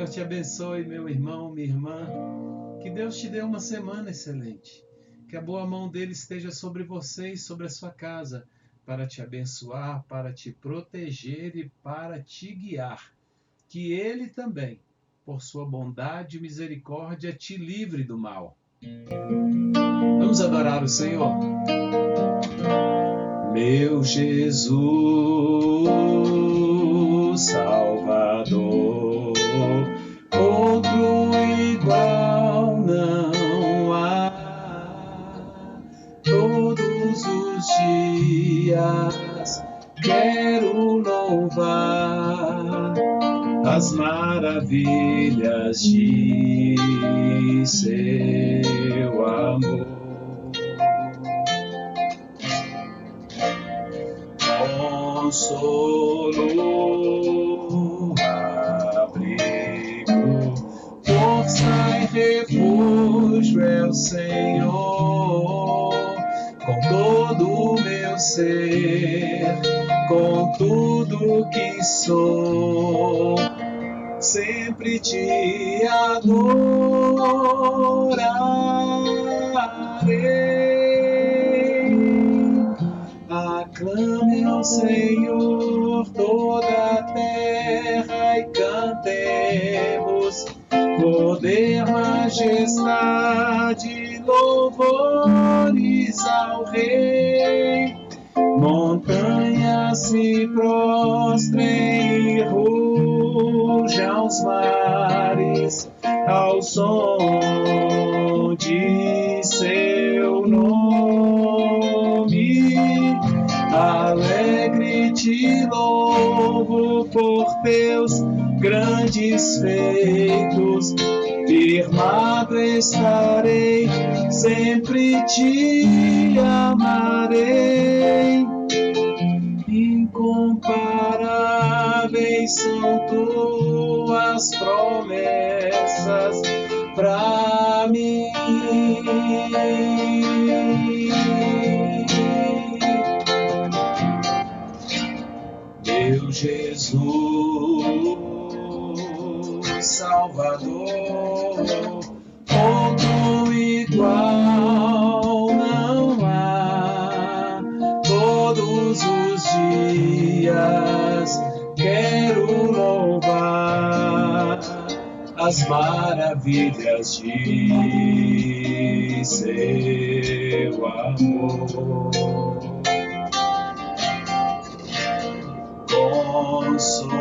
Senhor te abençoe, meu irmão, minha irmã. Que Deus te dê uma semana excelente. Que a boa mão dele esteja sobre você e sobre a sua casa, para te abençoar, para te proteger e para te guiar. Que ele também, por sua bondade e misericórdia, te livre do mal. Vamos adorar o Senhor. Meu Jesus, Salvador, outro igual não há. Todos os dias quero louvar as maravilhas de seu amor. Consolo, abrigo, força e refúgio é o Senhor. Com todo o meu ser, com tudo que sou, sempre te adorarei. Aclame ao Senhor toda a terra e cantemos poder, majestade, louvores ao Rei. Montanhas se prostrem e rujam os mares ao som de seu nome. Alegre te louvo por teus grandes feitos, firmado estarei, sempre te amarei. Incomparáveis são tuas promessas pra mim. Meu Jesus, Salvador, outro igual não há. Todos os dias quero louvar as maravilhas de seu amor. Consolo,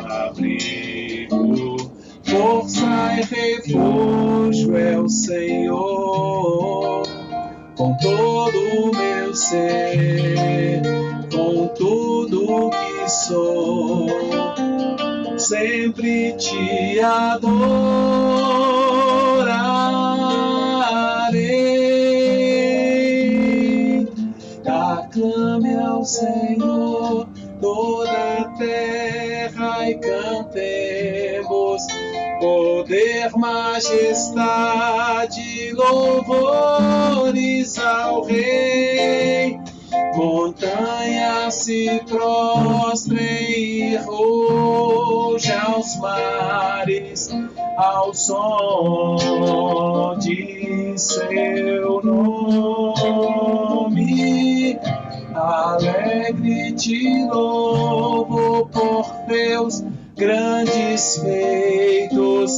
abrigo, força e refúgio é o Senhor. Com todo o meu ser, com tudo que sou, sempre te adorarei. Aclame ao Senhor toda a terra e cantemos poder, majestade, louvores ao Rei. Montanhas se prostrem e rujam os mares ao som de seu nome. Alegre te louvo por teus grandes feitos,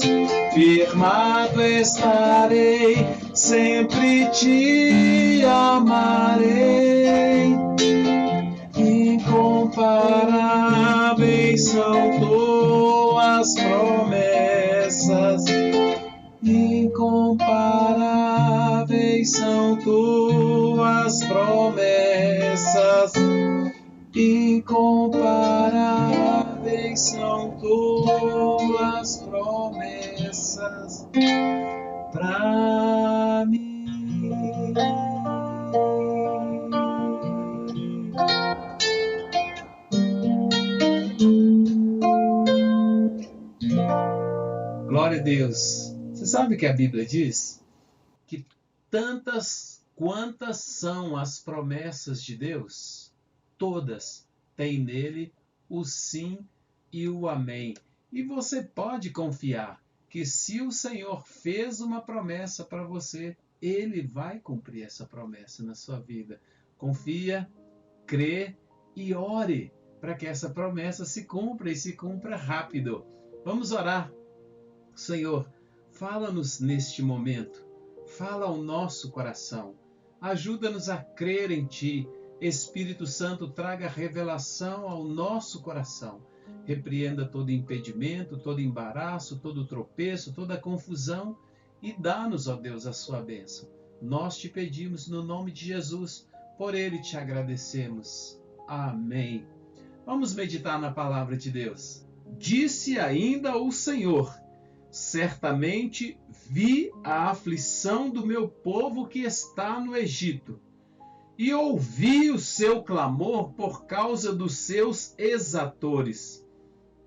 firmado estarei, sempre te amarei. Incomparáveis são tuas promessas, incomparáveis são tuas promessas, incomparáveis são tuas promessas pra mim. Glória a Deus. Você sabe que a Bíblia diz que tantas quantas são as promessas de Deus, todas têm nele o sim e o amém. E você pode confiar que se o Senhor fez uma promessa para você, Ele vai cumprir essa promessa na sua vida. Confia, crê e ore para que essa promessa se cumpra e se cumpra rápido. Vamos orar. Senhor, fala-nos neste momento. Fala ao nosso coração. Ajuda-nos a crer em Ti. Espírito Santo, traga revelação ao nosso coração. Repreenda todo impedimento, todo embaraço, todo tropeço, toda confusão e dá-nos, ó Deus, a sua bênção. Nós te pedimos no nome de Jesus, por Ele te agradecemos. Amém. Vamos meditar na palavra de Deus. Disse ainda o Senhor: certamente vi a aflição do meu povo que está no Egito, e ouvi o seu clamor por causa dos seus exatores.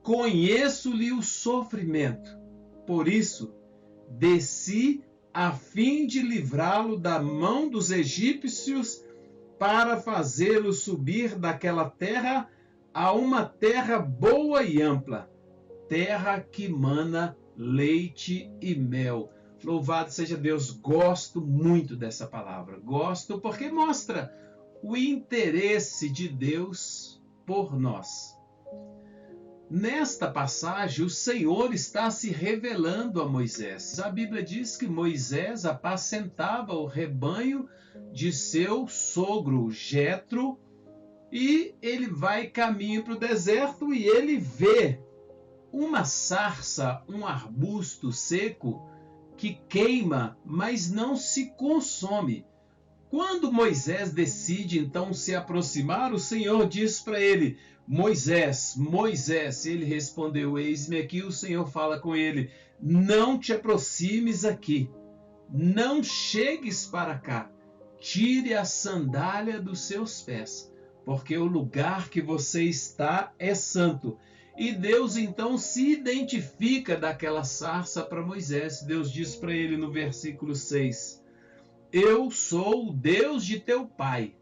Conheço-lhe o sofrimento. Por isso, desci a fim de livrá-lo da mão dos egípcios, para fazê-lo subir daquela terra a uma terra boa e ampla, terra que mana leite e mel. Louvado seja Deus, gosto muito dessa palavra. Gosto porque mostra o interesse de Deus por nós. Nesta passagem, o Senhor está se revelando a Moisés. A Bíblia diz que Moisés apacentava o rebanho de seu sogro Jetro, e ele vai caminho para o deserto e ele vê uma sarça, um arbusto seco que queima, mas não se consome. Quando Moisés decide então se aproximar, o Senhor diz para ele: Moisés, Moisés. Ele respondeu: eis-me aqui. O Senhor fala com ele: não te aproximes aqui, não chegues para cá, tire a sandália dos seus pés, porque o lugar que você está é santo. E Deus então se identifica daquela sarça para Moisés. Deus diz para ele no versículo 6: eu sou o Deus de teu pai,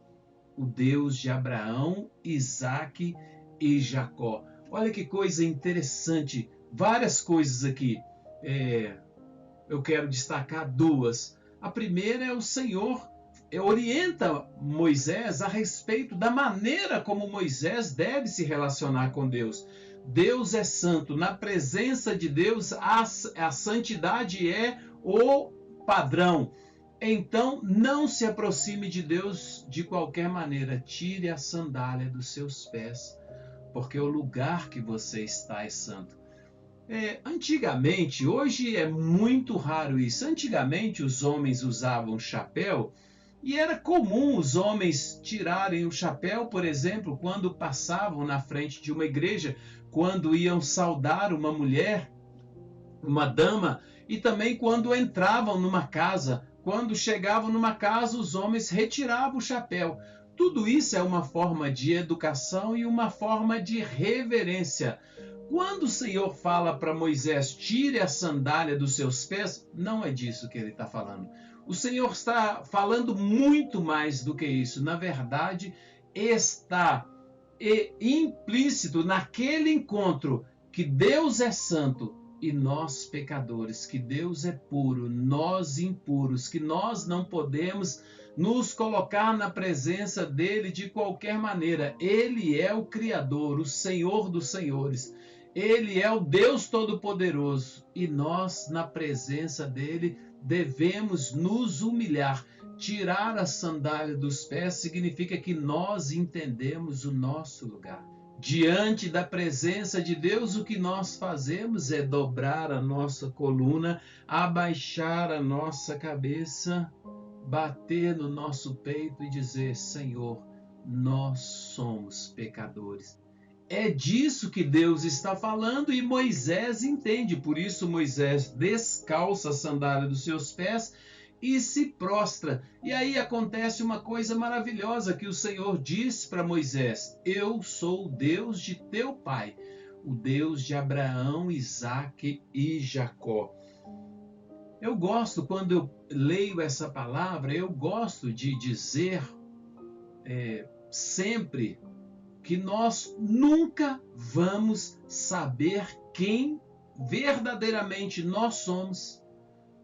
o Deus de Abraão, Isaque e Jacó. Olha que coisa interessante, várias coisas aqui. Eu quero destacar duas. A primeira é o Senhor orienta Moisés a respeito da maneira como Moisés deve se relacionar com Deus. Deus é santo. Na presença de Deus, a santidade é o padrão. Então, não se aproxime de Deus de qualquer maneira. Tire a sandália dos seus pés, porque o lugar que você está é santo. Antigamente, hoje é muito raro isso. Antigamente, os homens usavam chapéu e era comum os homens tirarem o chapéu, por exemplo, quando passavam na frente de uma igreja, quando iam saudar uma mulher, uma dama, e também quando entravam numa casa. Quando chegavam numa casa, os homens retiravam o chapéu. Tudo isso é uma forma de educação e uma forma de reverência. Quando o Senhor fala para Moisés: tire a sandália dos seus pés, não é disso que ele está falando. O Senhor está falando muito mais do que isso. Na verdade, está implícito naquele encontro que Deus é santo e nós pecadores, que Deus é puro, nós impuros, que nós não podemos nos colocar na presença dele de qualquer maneira. Ele é o Criador, o Senhor dos senhores. Ele é o Deus Todo-Poderoso e nós, na presença dele, devemos nos humilhar. Tirar a sandália dos pés significa que nós entendemos o nosso lugar. Diante da presença de Deus, o que nós fazemos é dobrar a nossa coluna, abaixar a nossa cabeça, bater no nosso peito e dizer: Senhor, nós somos pecadores. É disso que Deus está falando e Moisés entende. Por isso Moisés descalça a sandália dos seus pés e se prostra. E aí acontece uma coisa maravilhosa que o Senhor diz para Moisés: eu sou o Deus de teu pai, o Deus de Abraão, Isaque e Jacó. Eu gosto, quando eu leio essa palavra, eu gosto de dizer sempre que nós nunca vamos saber quem verdadeiramente nós somos.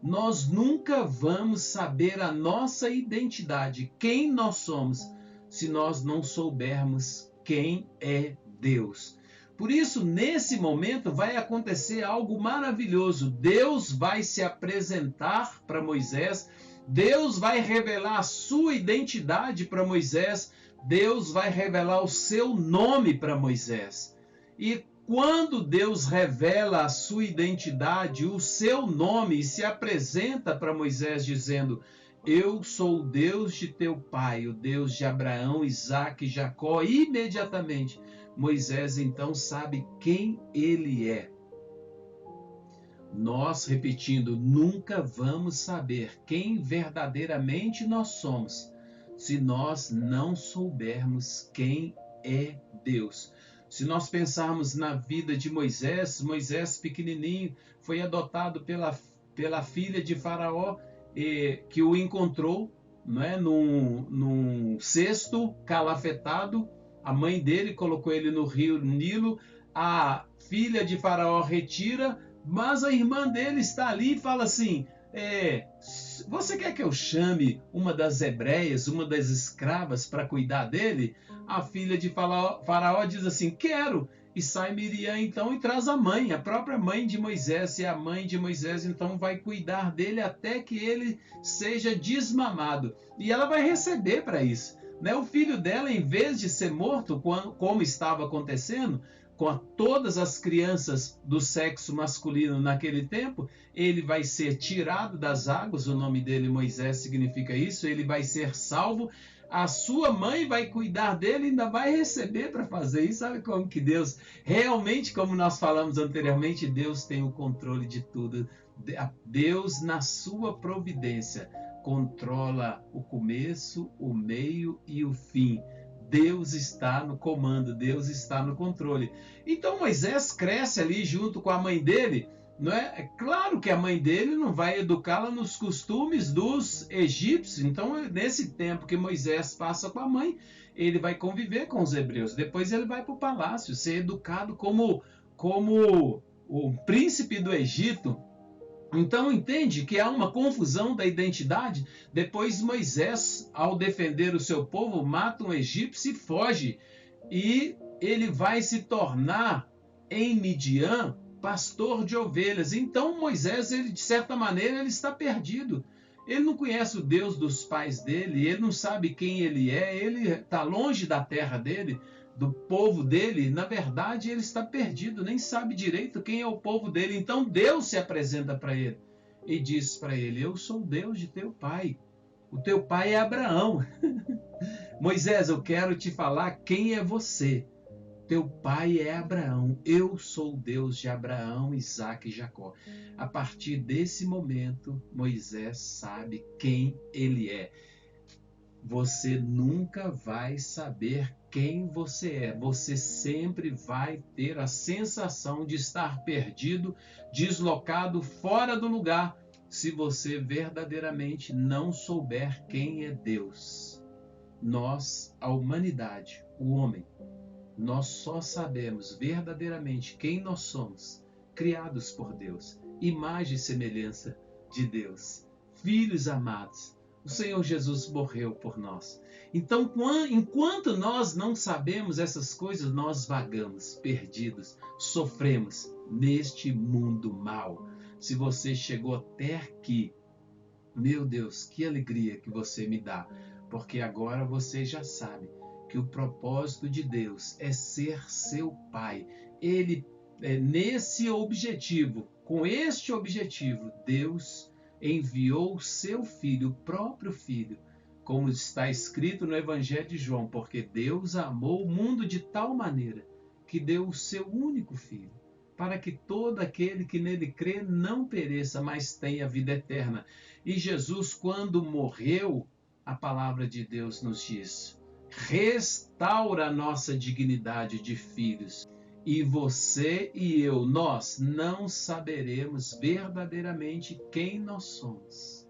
Nós nunca vamos saber a nossa identidade, quem nós somos, se nós não soubermos quem é Deus. Por isso, nesse momento, vai acontecer algo maravilhoso. Deus vai se apresentar para Moisés, Deus vai revelar a sua identidade para Moisés, Deus vai revelar o seu nome para Moisés. E quando Deus revela a sua identidade, o seu nome, e se apresenta para Moisés dizendo: eu sou o Deus de teu pai, o Deus de Abraão, Isaque e Jacó, imediatamente Moisés então sabe quem ele é. Nós, repetindo, nunca vamos saber quem verdadeiramente nós somos, se nós não soubermos quem é Deus. Se nós pensarmos na vida de Moisés, Moisés pequenininho foi adotado pela filha de Faraó, que o encontrou, né, num cesto calafetado. A mãe dele colocou ele no rio Nilo, a filha de Faraó retira, mas a irmã dele está ali e fala assim: você quer que eu chame uma das hebreias, uma das escravas, para cuidar dele? A filha de Faraó diz assim: quero. E sai Miriam então e traz a mãe, a própria mãe de Moisés, e a mãe de Moisés então vai cuidar dele até que ele seja desmamado. E ela vai receber para isso. Né? O filho dela, em vez de ser morto, como estava acontecendo com todas as crianças do sexo masculino naquele tempo, ele vai ser tirado das águas, o nome dele Moisés significa isso, ele vai ser salvo, a sua mãe vai cuidar dele e ainda vai receber para fazer isso. Sabe como que Deus, realmente, como nós falamos anteriormente, Deus tem o controle de tudo. Deus, na sua providência, controla o começo, o meio e o fim. Deus está no comando, Deus está no controle. Então Moisés cresce ali junto com a mãe dele. Não é? É claro que a mãe dele não vai educá-la nos costumes dos egípcios. Então, nesse tempo que Moisés passa com a mãe, ele vai conviver com os hebreus. Depois ele vai para o palácio, ser educado como o príncipe do Egito. Então entende que há uma confusão da identidade. Depois Moisés, ao defender o seu povo, mata um egípcio e foge. E ele vai se tornar, em Midian, pastor de ovelhas. Então Moisés, ele, de certa maneira, ele está perdido. Ele não conhece o Deus dos pais dele, ele não sabe quem ele está longe da terra dele, do povo dele. Na verdade, ele está perdido, nem sabe direito quem é o povo dele. Então Deus se apresenta para ele e diz para ele: eu sou o Deus de teu pai. O teu pai é Abraão. Moisés, eu quero te falar quem é você. Teu pai é Abraão, eu sou o Deus de Abraão, Isaque e Jacó. A partir desse momento, Moisés sabe quem ele é. Você nunca vai saber quem você é. Você sempre vai ter a sensação de estar perdido, deslocado, fora do lugar, se você verdadeiramente não souber quem é Deus. Nós, a humanidade, o homem, nós só sabemos verdadeiramente quem nós somos, criados por Deus, imagem e semelhança de Deus, filhos amados. O Senhor Jesus morreu por nós. Então, enquanto nós não sabemos essas coisas, nós vagamos, perdidos, sofremos neste mundo mau. Se você chegou até aqui, meu Deus, que alegria que você me dá, porque agora você já sabe que o propósito de Deus é ser seu pai. Ele, nesse objetivo, com este objetivo, Deus enviou o seu filho, o próprio filho, como está escrito no Evangelho de João, porque Deus amou o mundo de tal maneira que deu o seu único filho, para que todo aquele que nele crê não pereça, mas tenha vida eterna. E Jesus, quando morreu, a palavra de Deus nos diz: restaura a nossa dignidade de filhos. E você e eu, nós não saberemos verdadeiramente quem nós somos,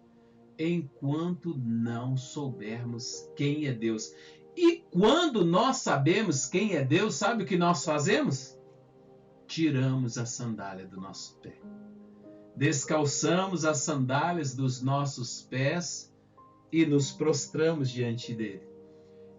enquanto não soubermos quem é Deus. E quando nós sabemos quem é Deus, sabe o que nós fazemos? Tiramos a sandália do nosso pé. Descalçamos as sandálias dos nossos pés e nos prostramos diante dele.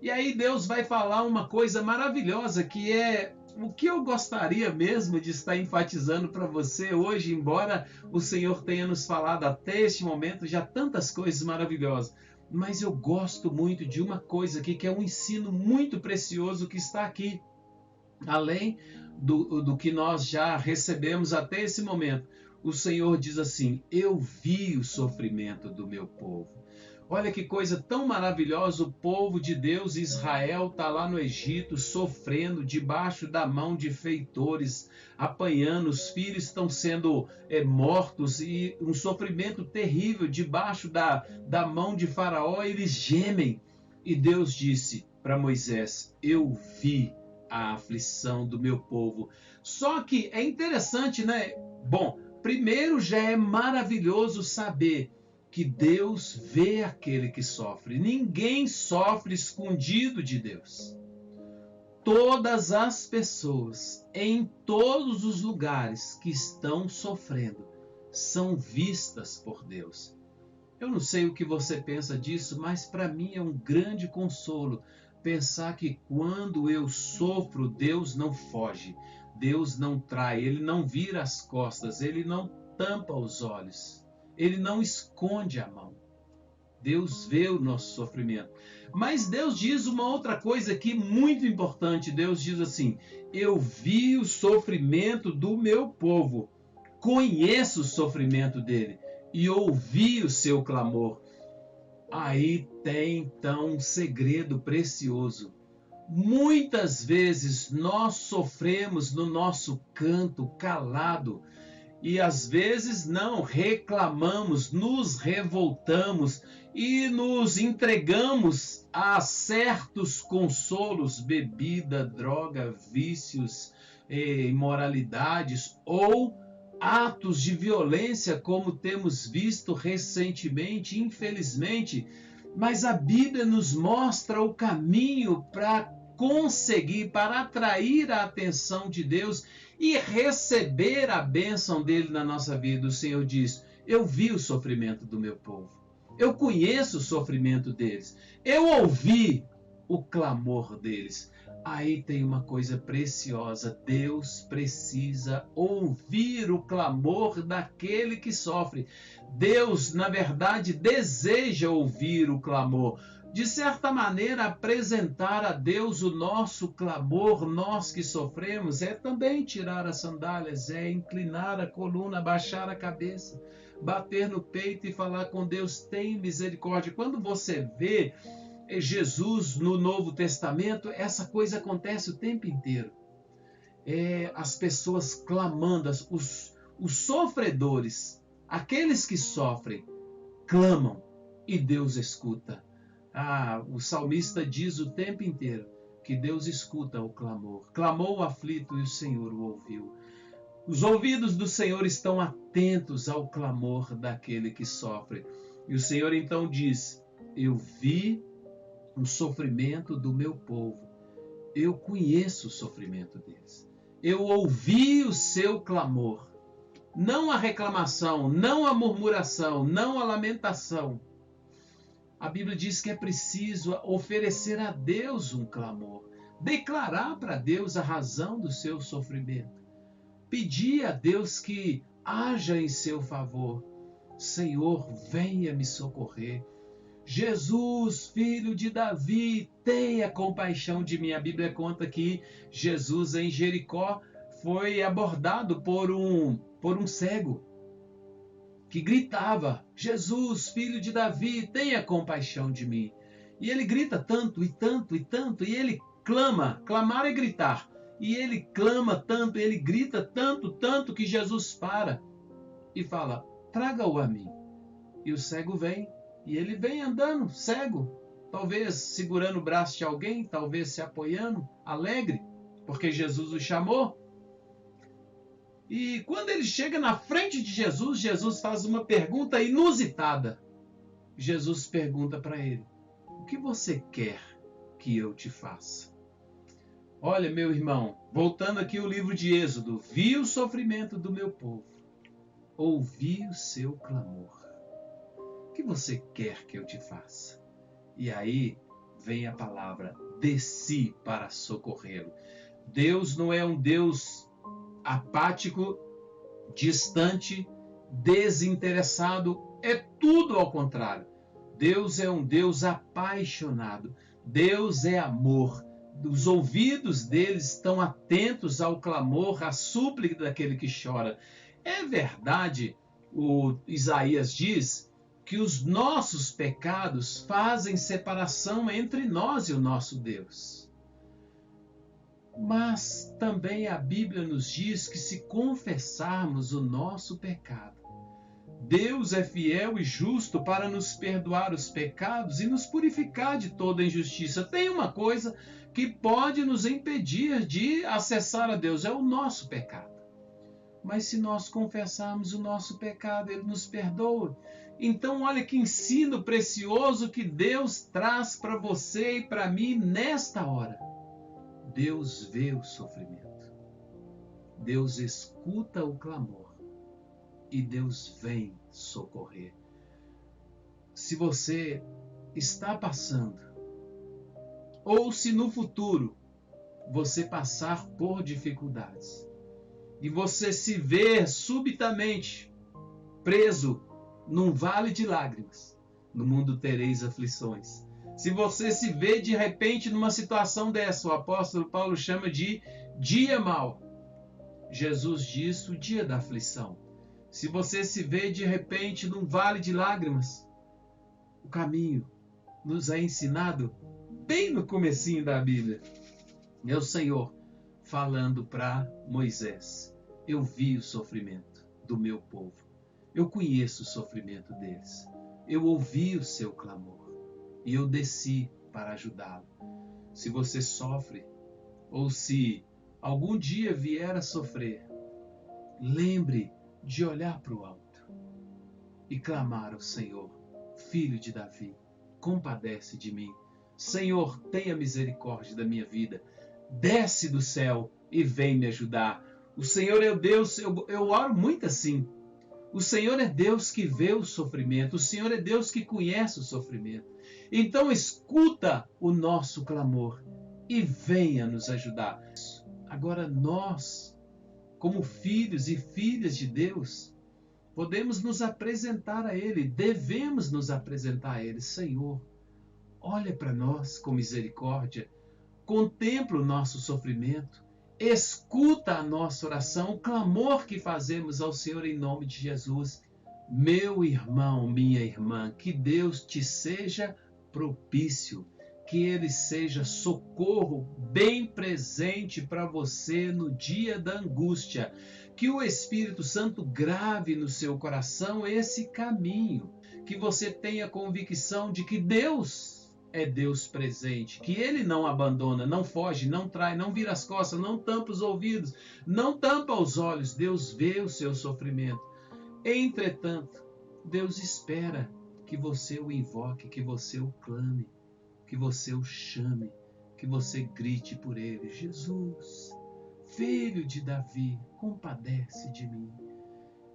E aí Deus vai falar uma coisa maravilhosa, que é o que eu gostaria mesmo de estar enfatizando para você hoje, embora o Senhor tenha nos falado até este momento já tantas coisas maravilhosas. Mas eu gosto muito de uma coisa aqui, que é um ensino muito precioso que está aqui, além do que nós já recebemos até esse momento. O Senhor diz assim: eu vi o sofrimento do meu povo. Olha que coisa tão maravilhosa, o povo de Deus, Israel, está lá no Egito, sofrendo debaixo da mão de feitores, apanhando, os filhos estão sendo mortos, e um sofrimento terrível debaixo da mão de Faraó, eles gemem. E Deus disse para Moisés: eu vi a aflição do meu povo. Só que é interessante, né? Bom, primeiro já é maravilhoso saber que Deus vê aquele que sofre. Ninguém sofre escondido de Deus. Todas as pessoas, em todos os lugares que estão sofrendo, são vistas por Deus. Eu não sei o que você pensa disso, mas para mim é um grande consolo pensar que quando eu sofro, Deus não foge, Deus não trai, Ele não vira as costas, Ele não tampa os olhos. Ele não esconde a mão. Deus vê o nosso sofrimento. Mas Deus diz uma outra coisa aqui muito importante. Deus diz assim: eu vi o sofrimento do meu povo, conheço o sofrimento dele e ouvi o seu clamor. Aí tem então um segredo precioso. Muitas vezes nós sofremos no nosso canto calado, e às vezes não reclamamos, nos revoltamos e nos entregamos a certos consolos, bebida, droga, vícios, imoralidades ou atos de violência, como temos visto recentemente, infelizmente. Mas a Bíblia nos mostra o caminho para conseguir, para atrair a atenção de Deus e receber a bênção dele na nossa vida. O Senhor diz: eu vi o sofrimento do meu povo, eu conheço o sofrimento deles, eu ouvi o clamor deles. Aí tem uma coisa preciosa: Deus precisa ouvir o clamor daquele que sofre. Deus, na verdade, deseja ouvir o clamor. De certa maneira, apresentar a Deus o nosso clamor, nós que sofremos, é também tirar as sandálias, é inclinar a coluna, baixar a cabeça, bater no peito e falar com Deus: tem misericórdia. Quando você vê Jesus no Novo Testamento, essa coisa acontece o tempo inteiro. As pessoas clamando, os sofredores, aqueles que sofrem, clamam e Deus escuta. O salmista diz o tempo inteiro que Deus escuta o clamor. Clamou o aflito e o Senhor o ouviu. Os ouvidos do Senhor estão atentos ao clamor daquele que sofre. E o Senhor então diz: eu vi o sofrimento do meu povo. Eu conheço o sofrimento deles. Eu ouvi o seu clamor. Não a reclamação, não a murmuração, não a lamentação. A Bíblia diz que é preciso oferecer a Deus um clamor, declarar para Deus a razão do seu sofrimento, pedir a Deus que haja em seu favor. Senhor, venha me socorrer. Jesus, filho de Davi, tenha compaixão de mim. A Bíblia conta que Jesus em Jericó foi abordado por um cego que gritava: Jesus, filho de Davi, tenha compaixão de mim. E ele grita tanto e tanto e tanto, e ele clama. Clamar é gritar. E ele clama tanto, ele grita tanto, tanto, que Jesus para e fala: traga-o a mim. E o cego vem, e ele vem andando, cego, talvez segurando o braço de alguém, talvez se apoiando, alegre, porque Jesus o chamou. E quando ele chega na frente de Jesus, Jesus faz uma pergunta inusitada. Jesus pergunta para ele: o que você quer que eu te faça? Olha, meu irmão, voltando aqui ao livro de Êxodo, vi o sofrimento do meu povo, ouvi o seu clamor. O que você quer que eu te faça? E aí vem a palavra, desci para socorrê-lo. Deus não é um Deus apático, distante, desinteressado, é tudo ao contrário. Deus é um Deus apaixonado, Deus é amor. Os ouvidos deles estão atentos ao clamor, à súplica daquele que chora. É verdade, o Isaías diz que os nossos pecados fazem separação entre nós e o nosso Deus. Mas também a Bíblia nos diz que se confessarmos o nosso pecado, Deus é fiel e justo para nos perdoar os pecados e nos purificar de toda injustiça. Tem uma coisa que pode nos impedir de acessar a Deus, é o nosso pecado. Mas se nós confessarmos o nosso pecado, Ele nos perdoa. Então olha que ensino precioso que Deus traz para você e para mim nesta hora. Deus vê o sofrimento, Deus escuta o clamor e Deus vem socorrer. Se você está passando, ou se no futuro você passar por dificuldades, e você se ver subitamente preso num vale de lágrimas, no mundo tereis aflições. Se você se vê de repente numa situação dessa, o apóstolo Paulo chama de dia mau. Jesus diz o dia da aflição. Se você se vê de repente num vale de lágrimas, o caminho nos é ensinado bem no comecinho da Bíblia. É o Senhor falando para Moisés: eu vi o sofrimento do meu povo, eu conheço o sofrimento deles, eu ouvi o seu clamor e eu desci para ajudá-lo. Se você sofre, ou se algum dia vier a sofrer, lembre de olhar para o alto e clamar ao Senhor: Filho de Davi, compadece de mim. Senhor, tenha misericórdia da minha vida. Desce do céu e vem me ajudar. O Senhor é o Deus, eu oro muito assim. O Senhor é Deus que vê o sofrimento. O Senhor é Deus que conhece o sofrimento. Então escuta o nosso clamor e venha nos ajudar. Agora nós, como filhos e filhas de Deus, podemos nos apresentar a Ele, devemos nos apresentar a Ele. Senhor, olha para nós com misericórdia, contempla o nosso sofrimento, escuta a nossa oração, o clamor que fazemos ao Senhor em nome de Jesus. Meu irmão, minha irmã, que Deus te seja propício, que Ele seja socorro bem presente para você no dia da angústia, que o Espírito Santo grave no seu coração esse caminho, que você tenha convicção de que Deus é Deus presente, que Ele não abandona, não foge, não trai, não vira as costas, não tampa os ouvidos, não tampa os olhos. Deus vê o seu sofrimento. Entretanto, Deus espera que você o invoque, que você o clame, que você o chame, que você grite por Ele: Jesus, Filho de Davi, compadece de mim.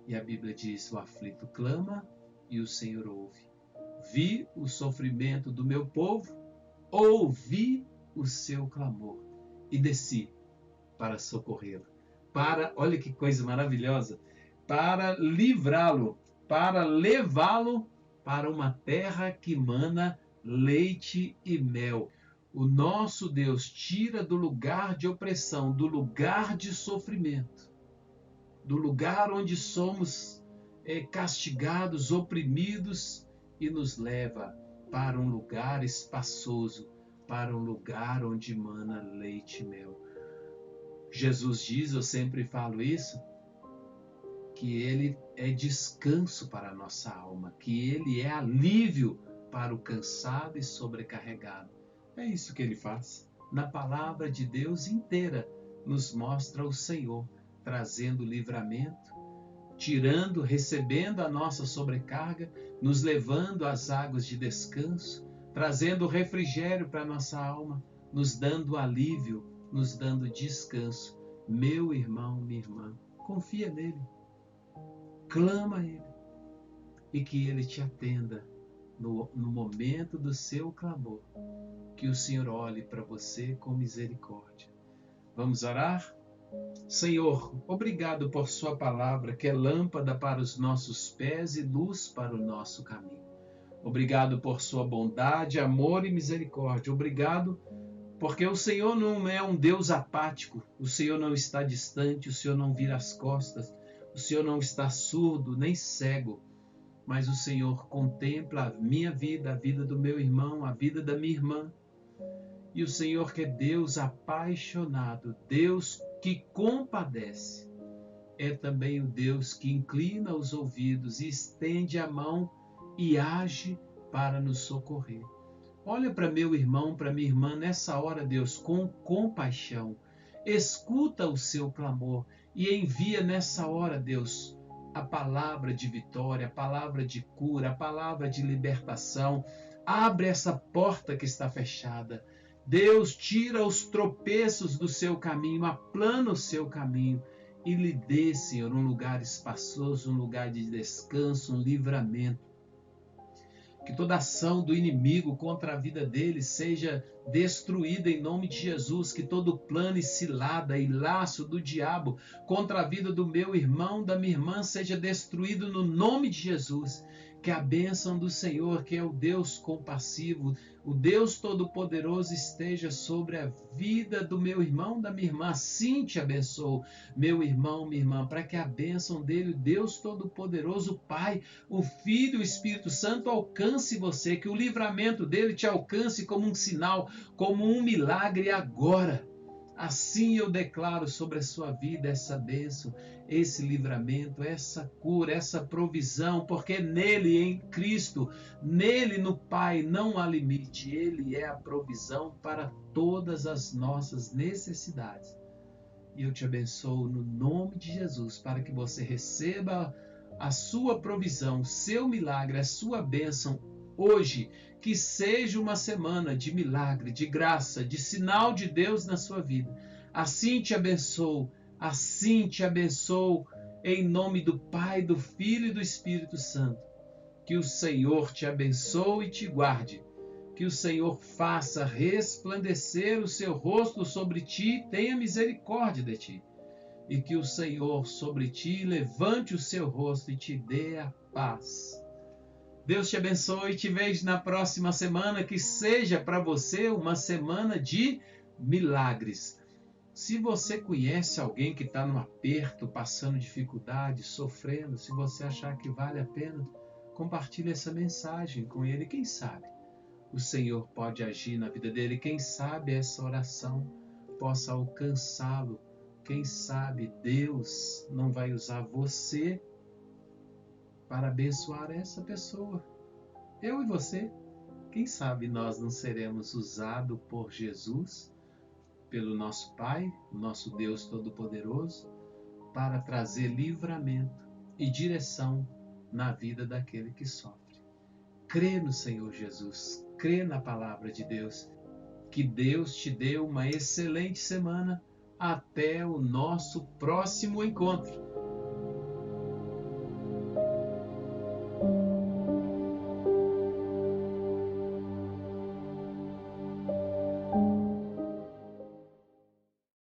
E a Bíblia diz: o aflito clama e o Senhor ouve. Vi o sofrimento do meu povo, ouvi o seu clamor e desci para socorrê-lo. Olha que coisa maravilhosa, para livrá-lo, para levá-lo para uma terra que mana leite e mel. O nosso Deus tira do lugar de opressão, do lugar de sofrimento, do lugar onde somos castigados, oprimidos, e nos leva para um lugar espaçoso, para um lugar onde mana leite e mel. Jesus diz, eu sempre falo isso, que Ele é descanso para a nossa alma, que Ele é alívio para o cansado e sobrecarregado. É isso que Ele faz. Na palavra de Deus inteira nos mostra o Senhor trazendo livramento, recebendo a nossa sobrecarga, nos levando às águas de descanso, trazendo refrigério para a nossa alma, nos dando alívio, nos dando descanso. Meu irmão, minha irmã, confia nele, clama a ele e que ele te atenda no momento do seu clamor. Que o Senhor olhe para você com misericórdia. Vamos orar? Senhor, obrigado por sua palavra, que é lâmpada para os nossos pés e luz para o nosso caminho. Obrigado por sua bondade, amor e misericórdia. Obrigado porque o Senhor não é um Deus apático. O Senhor não está distante, o Senhor não vira as costas, o Senhor não está surdo nem cego, mas o Senhor contempla a minha vida, a vida do meu irmão, a vida da minha irmã. E o Senhor, que é Deus apaixonado, Deus que compadece, é também o Deus que inclina os ouvidos e estende a mão e age para nos socorrer. Olha para meu irmão, para minha irmã nessa hora, Deus, com compaixão. Escuta o seu clamor e envia nessa hora, Deus, a palavra de vitória, a palavra de cura, a palavra de libertação. Abre essa porta que está fechada. Deus, tira os tropeços do seu caminho, aplana o seu caminho e lhe dê, Senhor, um lugar espaçoso, um lugar de descanso, um livramento. Que toda ação do inimigo contra a vida dele seja destruída em nome de Jesus. Que todo plano e cilada e laço do diabo contra a vida do meu irmão, da minha irmã, seja destruído no nome de Jesus. Que a bênção do Senhor, que é o Deus compassivo, o Deus Todo-Poderoso, esteja sobre a vida do meu irmão, da minha irmã. Assim te abençoo, meu irmão, minha irmã, para que a bênção dele, o Deus Todo-Poderoso, o Pai, o Filho e o Espírito Santo alcance você, que o livramento dele te alcance como um sinal, como um milagre agora. Assim eu declaro sobre a sua vida essa bênção, esse livramento, essa cura, essa provisão, porque nele, em Cristo, nele, no Pai, não há limite. Ele é a provisão para todas as nossas necessidades. E eu te abençoo no nome de Jesus, para que você receba a sua provisão, o seu milagre, a sua bênção hoje. Que seja uma semana de milagre, de graça, de sinal de Deus na sua vida. Assim te abençoo, em nome do Pai, do Filho e do Espírito Santo. Que o Senhor te abençoe e te guarde. Que o Senhor faça resplandecer o seu rosto sobre ti e tenha misericórdia de ti. E que o Senhor sobre ti levante o seu rosto e te dê a paz. Deus te abençoe e te vejo na próxima semana, que seja para você uma semana de milagres. Se você conhece alguém que está num aperto, passando dificuldade, sofrendo, se você achar que vale a pena, compartilhe essa mensagem com ele. Quem sabe o Senhor pode agir na vida dele. Quem sabe essa oração possa alcançá-lo. Quem sabe Deus não vai usar você para abençoar essa pessoa. Eu e você. Quem sabe nós não seremos usados por Jesus, pelo nosso Pai, nosso Deus Todo-Poderoso, para trazer livramento e direção na vida daquele que sofre. Crê no Senhor Jesus, crê na palavra de Deus. Que Deus te dê uma excelente semana. Até o nosso próximo encontro.